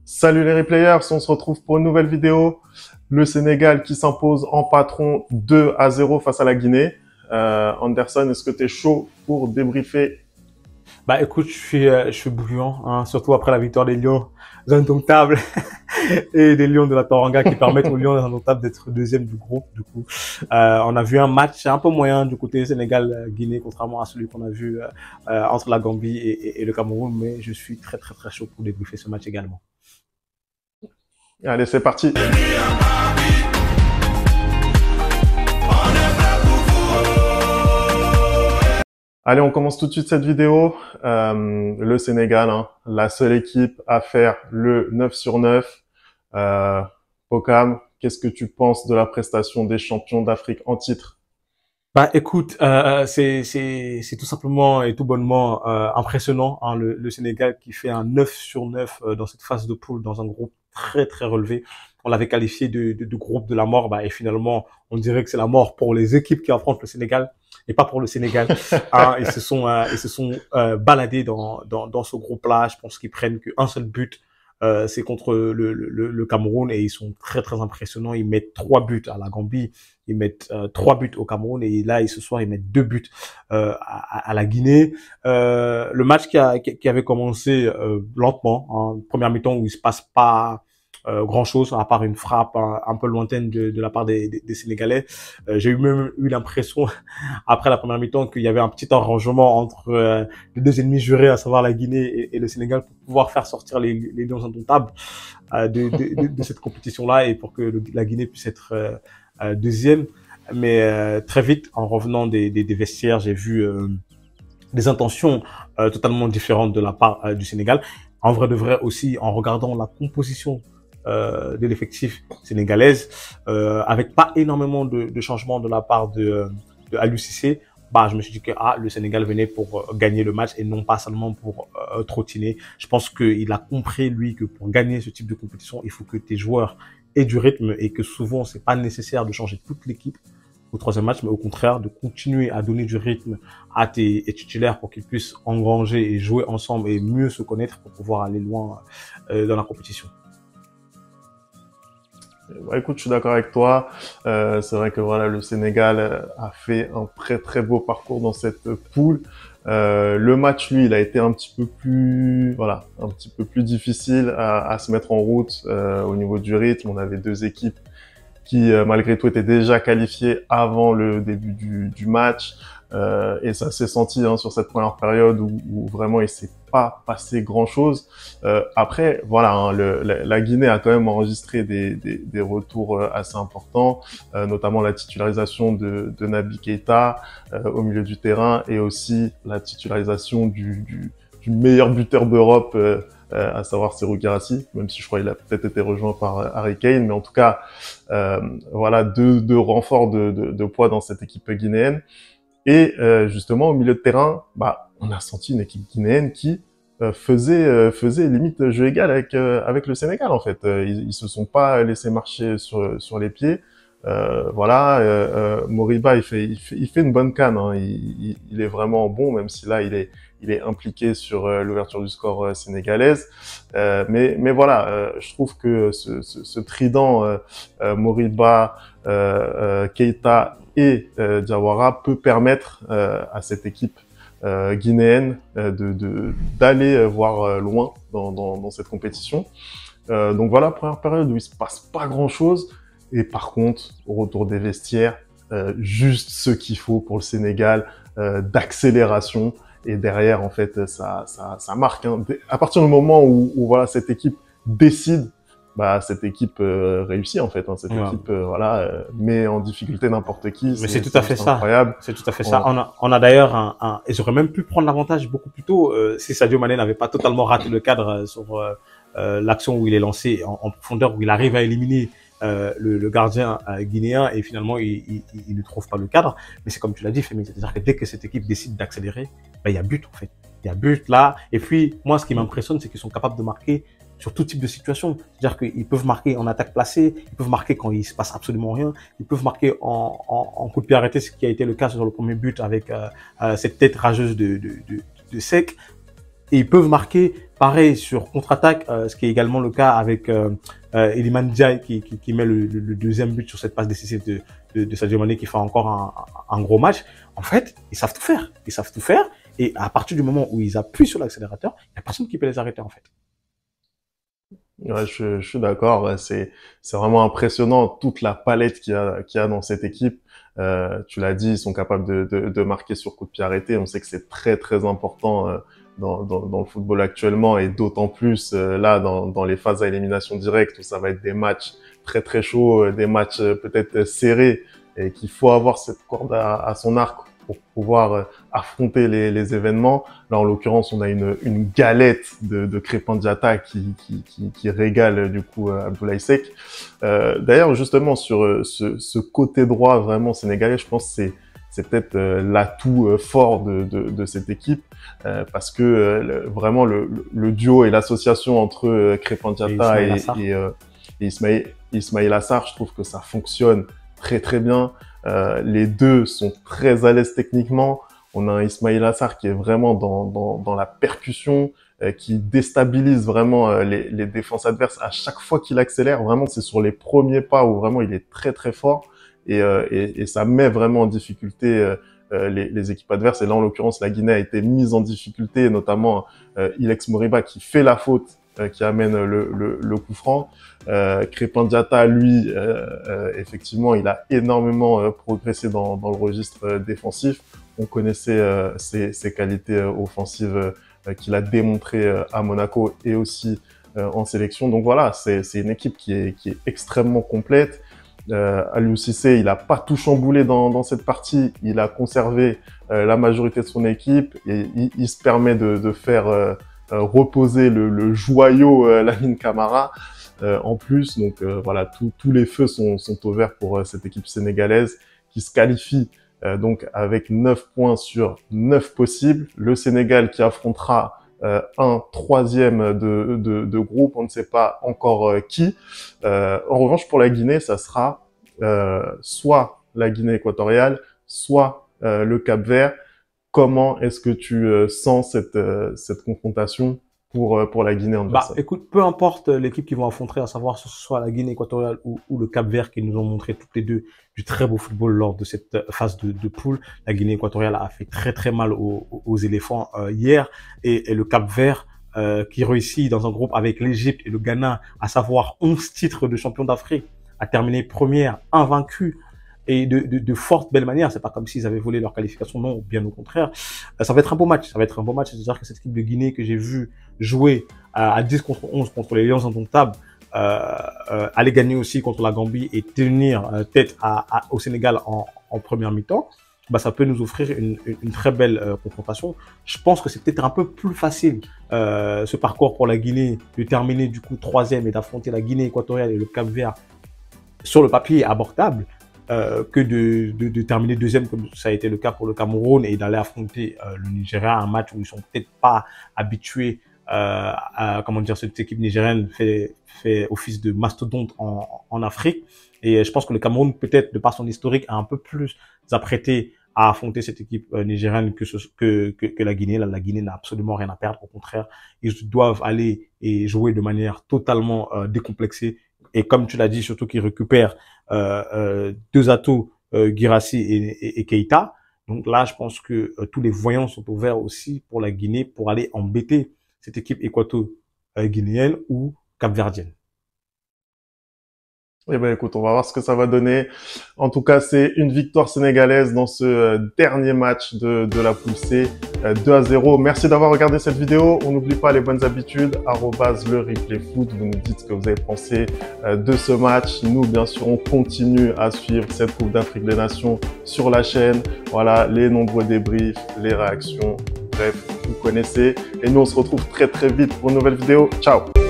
Salut les replayers, on se retrouve pour une nouvelle vidéo. Le Sénégal qui s'impose en patron 2-0 face à la Guinée. Anderson, est-ce que tu es chaud pour débriefer? Bah écoute, je suis bouillant, hein, surtout après la victoire des Lions indomptables et des Lions de la Teranga qui permettent aux Lions indomptables d'être deuxième du groupe. Du coup, on a vu un match un peu moyen du côté Sénégal-Guinée, contrairement à celui qu'on a vu entre la Gambie et le Cameroun. Mais je suis très très très chaud pour débriefer ce match également. Allez, c'est parti. Allez, on commence tout de suite cette vidéo. Le Sénégal, hein, la seule équipe à faire le 9 sur 9. Pokam, qu'est-ce que tu penses de la prestation des champions d'Afrique en titre? Bah écoute, c'est tout simplement et tout bonnement impressionnant, hein, le Sénégal qui fait un 9 sur 9 dans cette phase de poule dans un groupe très très relevé. On l'avait qualifié de groupe de la mort, bah, et finalement on dirait que c'est la mort pour les équipes qui affrontent le Sénégal et pas pour le Sénégal. Hein, ils se sont baladés dans ce groupe-là. Je pense qu'ils prennent qu'un seul but. C'est contre le Cameroun et ils sont très très impressionnants. Ils mettent 3 buts à la Gambie, ils mettent 3 buts au Cameroun et là, ce soir, ils mettent 2 buts à la Guinée. Le match qui avait commencé lentement, hein, première mi-temps où il se passe pas grand-chose, à part une frappe un peu lointaine de la part des Sénégalais. J'ai même eu l'impression, après la première mi-temps, qu'il y avait un petit arrangement entre les deux ennemis jurés, à savoir la Guinée et le Sénégal, pour pouvoir faire sortir les Lions indomptables de cette compétition-là et pour que la Guinée puisse être deuxième. Mais très vite, en revenant des vestiaires, j'ai vu des intentions totalement différentes de la part du Sénégal. En vrai de vrai aussi, en regardant la composition de l'effectif sénégalaise, avec pas énormément de changements de la part de Aliou Cissé, bah, je me suis dit que le Sénégal venait pour gagner le match et non pas seulement pour trottiner. Je pense qu'il a compris, lui, que pour gagner ce type de compétition, il faut que tes joueurs aient du rythme et que souvent, c'est pas nécessaire de changer toute l'équipe au troisième match, mais au contraire, de continuer à donner du rythme à tes titulaires pour qu'ils puissent engranger et jouer ensemble et mieux se connaître pour pouvoir aller loin dans la compétition. Bah, écoute, je suis d'accord avec toi. C'est vrai que voilà, le Sénégal a fait un très très beau parcours dans cette poule. Le match, lui, il a été un petit peu plus, voilà, un petit peu plus difficile à se mettre en route au niveau du rythme. On avait deux équipes qui, malgré tout, étaient déjà qualifiées avant le début du match. Et ça s'est senti hein, sur cette première période où vraiment il s'est pas passé grand-chose. Après, voilà, hein, la Guinée a quand même enregistré des retours assez importants, notamment la titularisation de Naby Keita au milieu du terrain et aussi la titularisation du meilleur buteur d'Europe, à savoir Serhou Guirassy, même si je crois qu'il a peut-être été rejoint par Harry Kane, mais en tout cas, voilà, deux renforts de poids dans cette équipe guinéenne. Et justement, au milieu de terrain, bah, on a senti une équipe guinéenne qui faisait limite jeu égal avec le Sénégal en fait. Ils se sont pas laissés marcher sur les pieds. Voilà, Moriba il fait une bonne CAN. Hein. Il est vraiment bon, même si là il est impliqué sur l'ouverture du score sénégalaise. Mais voilà, je trouve que ce trident Moriba, Keita et Diawara peut permettre à cette équipe guinéenne d'aller voir loin dans cette compétition. Donc voilà, première période où il se passe pas grand-chose. Et par contre, au retour des vestiaires, juste ce qu'il faut pour le Sénégal, d'accélération. Et derrière, en fait, ça marque. Hein. À partir du moment où voilà, cette équipe décide, bah cette équipe réussit en fait. Hein. Cette équipe met en difficulté n'importe qui. Mais c'est tout à fait ça. Incroyable. C'est tout à fait ça. On a d'ailleurs et j'aurais même pu prendre l'avantage beaucoup plus tôt si Sadio Mané n'avait pas totalement raté le cadre sur l'action où il est lancé en profondeur, où il arrive à éliminer le gardien guinéen et finalement il ne trouve pas le cadre. Mais c'est comme tu l'as dit, Femi, c'est-à-dire que dès que cette équipe décide d'accélérer, ben, il y a but en fait. Il y a but là. Et puis moi, ce qui m'impressionne, c'est qu'ils sont capables de marquer sur tout type de situation. C'est-à-dire qu'ils peuvent marquer en attaque placée, ils peuvent marquer quand il se passe absolument rien, ils peuvent marquer en coup de pied arrêté, ce qui a été le cas sur le premier but avec cette tête rageuse de Sec. et ils peuvent marquer pareil sur contre-attaque, ce qui est également le cas avec Iliman Ndiaye qui met le deuxième but sur cette passe décisive de Sadio Mané qui fait encore un gros match. En fait, ils savent tout faire. Ils savent tout faire. Et à partir du moment où ils appuient sur l'accélérateur, il n'y a personne qui peut les arrêter en fait. Ouais, je suis d'accord. Ouais, c'est vraiment impressionnant toute la palette qu'il y a dans cette équipe. Tu l'as dit, ils sont capables de marquer sur coup de pied arrêté. On sait que c'est très très important dans le football actuellement, et d'autant plus là dans les phases à élimination directe où ça va être des matchs très très chauds, des matchs peut-être serrés, et qu'il faut avoir cette corde à son arc pour pouvoir affronter les événements. Là, en l'occurrence, on a une galette de Crépin Diatta qui régale du coup Abdoulaye Seck. D'ailleurs, justement, sur ce côté droit vraiment sénégalais, je pense que c'est peut-être l'atout fort de cette équipe, parce que vraiment le duo et l'association entre Crépin Diatta et Ismaïla Sarr, je trouve que ça fonctionne très très bien. Les deux sont très à l'aise techniquement. On a un Ismaïla Sarr qui est vraiment dans la percussion, qui déstabilise vraiment les défenses adverses à chaque fois qu'il accélère. Vraiment, c'est sur les premiers pas où vraiment il est très très fort, et ça met vraiment en difficulté les équipes adverses. Et là, en l'occurrence, la Guinée a été mise en difficulté, notamment Ilex Moriba qui fait la faute, qui amène le coup franc. Crépin Diatta, lui, effectivement, il a énormément progressé dans le registre défensif. On connaissait ses qualités offensives qu'il a démontré à Monaco et aussi en sélection. Donc voilà, c'est une équipe qui est extrêmement complète. Aliou Cissé, il a pas tout chamboulé dans cette partie. Il a conservé la majorité de son équipe, et il se permet de faire reposer le joyau Lamine Camara en plus. Donc voilà, tous les feux sont au vert pour cette équipe sénégalaise qui se qualifie donc avec 9 points sur 9 possibles. Le Sénégal qui affrontera un troisième de groupe, on ne sait pas encore qui. En revanche, pour la Guinée, ça sera soit la Guinée équatoriale, soit le Cap-Vert. Comment est-ce que tu sens cette confrontation pour la Guinée en personne? Écoute, peu importe l'équipe qu'ils vont affronter, à savoir que ce soit la Guinée équatoriale ou le Cap-Vert, qui nous ont montré toutes les deux du très beau football lors de cette phase de poule. La Guinée équatoriale a fait très très mal aux éléphants hier, et le Cap-Vert qui réussit dans un groupe avec l'Égypte et le Ghana, à savoir 11 titres de champion d'Afrique, à terminer première, invaincu, et de forte belle manière. C'est pas comme s'ils avaient volé leur qualification, non, bien au contraire. Ça va être un beau match. Ça va être un beau match. C'est-à-dire que cette équipe de Guinée que j'ai vu jouer à 10 contre 11 contre les Lions indomptables, aller gagner aussi contre la Gambie et tenir tête au Sénégal en première mi-temps, ça peut nous offrir une très belle confrontation. Je pense que c'est peut-être un peu plus facile ce parcours pour la Guinée de terminer du coup troisième et d'affronter la Guinée équatoriale et le Cap-Vert sur le papier abordable, que de terminer deuxième comme ça a été le cas pour le Cameroun, et d'aller affronter le Nigeria, un match où ils sont peut-être pas habitués comment dire, cette équipe nigérienne fait office de mastodonte en Afrique. Et je pense que le Cameroun, peut-être de par son historique, a un peu plus apprêté à affronter cette équipe nigérienne que la Guinée. La Guinée n'a absolument rien à perdre. Au contraire, ils doivent aller et jouer de manière totalement décomplexée. Et comme tu l'as dit, surtout qu'ils récupèrent deux atouts, Guirassy et Keita. Donc là, je pense que tous les voyants sont ouverts aussi pour la Guinée pour aller embêter cette équipe équato-guinéenne ou capverdienne. Eh ben, écoute, on va voir ce que ça va donner. En tout cas, c'est une victoire sénégalaise dans ce dernier match de la poule C, 2-0. Merci d'avoir regardé cette vidéo. On n'oublie pas les bonnes habitudes, @lereplayfoot. Vous nous dites ce que vous avez pensé de ce match. Nous, bien sûr, on continue à suivre cette Coupe d'Afrique des Nations sur la chaîne. Voilà, les nombreux débriefs, les réactions. Bref, vous connaissez. Et nous, on se retrouve très très vite pour une nouvelle vidéo. Ciao!